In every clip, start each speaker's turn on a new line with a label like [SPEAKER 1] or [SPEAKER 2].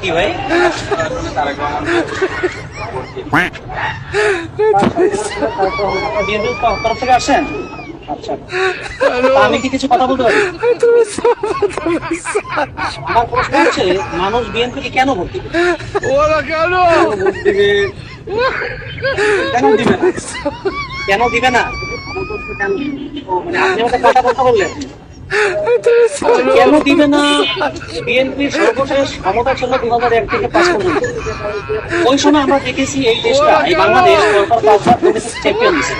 [SPEAKER 1] কি ভাই বিএনপির তরফ থেকে আসছেন? আচ্ছা, আমি কি কিছু কথা বলতে পারি? আমার প্রশ্ন হচ্ছে, মানুষ বিএনপিকে কেন ভোট দিবে? কেন দিবে না? কেন দিবে না? মানে আপনি আমাকে কথা বলতে বললেন কেন দিবে না? বিএনপির সর্বশেষ ক্ষমতা ছিল 2001 থেকে 5 পর্যন্ত। ওই সময় আমরা দেখেছি এই দেশটা, এই বাংলাদেশ চ্যাম্পিয়ন দিচ্ছে।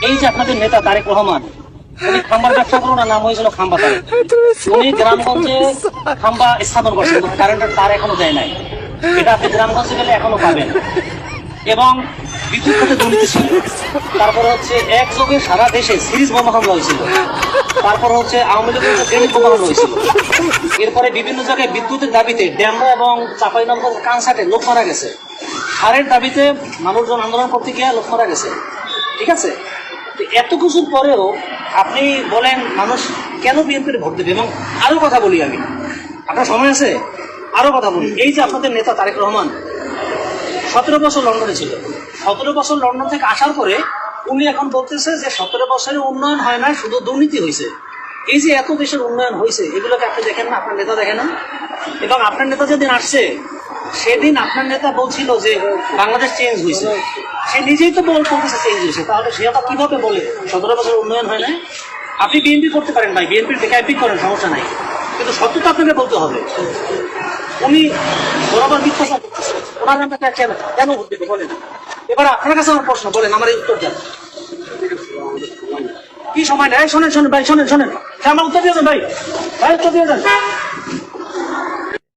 [SPEAKER 1] এই যে আপনাদের নেতা তারেক রহমান, উনি খাম্বার ব্যবসা করুন না, নাম হয়েছিল খাম্বা তারেক। উনি গ্রামগঞ্জে খাম্বা স্থাপন করছেন, কারেন্টের তার এখনো দেয় নাই। এটা আপনি গ্রামগঞ্জে গেলে এখনো পাবেন। এবং বিদ্যুৎ খাতে দুর্নীতি ছিল। তারপরে হচ্ছে একযোগে সারা দেশে সিরিজ বোমা হামলা হয়েছিল। তারপর হচ্ছে আওয়ামী লীগের গ্রেনেড বোমা হামলা হয়েছিল। এরপরে বিভিন্ন জায়গায় বিদ্যুতের দাবিতে ড্যামরা এবং চাঁপাইনবাবগঞ্জ কানসাটে লোক মারা গেছে। সারের দাবিতে মানুষজন আন্দোলন করতে গিয়ে লোক মারা গেছে। ঠিক আছে, এত কিছুর পরেও আপনি বলেন মানুষ কেন বিএনপির ভোট দেবে? এবং আরো কথা বলি, আমি আপনার সময় আছে, আরো কথা বলি। এই যে আপনাদের নেতা তারেক রহমান 17 বছর লন্ডনে ছিল। 17 বছর লন্ডন থেকে আসার পরে উনি এখন বলতেছে যে 17 বছরে উন্নয়ন হয় না, শুধু দুর্নীতি হয়েছে। এই যে এত দেশের উন্নয়ন হয়েছে, এগুলোকে আপনি দেখেন না? আপনার নেতা দেখেন না? এবং আপনার নেতা যেদিন আসছে সেদিন আপনার নেতা বলছিল যে বাংলাদেশ চেঞ্জ হয়েছে। সে নিজেই তো বলতেছে চেঞ্জ হয়েছে, তাহলে সে আবার কিভাবে বলে 17 বছর উন্নয়ন হয় না? আপনি বিএনপি করতে পারেন ভাই, বিএনপির ডেকাইপি করেন, সমস্যা নাই, কিন্তু সত্যতা আপনাকে বলতে হবে। উনি বরাবর মিথ্যাচার করতেছে, ওনার নামটা কেন ভোট দিতে বলেন? এবার আপনার কাছে আমার প্রশ্ন, বলেন, আমার এই উত্তর দেন। কি সময় নেই? শোনেন ভাই, শোনেন, আমার উত্তর দিয়ে যান ভাই, উত্তর দিয়ে যান।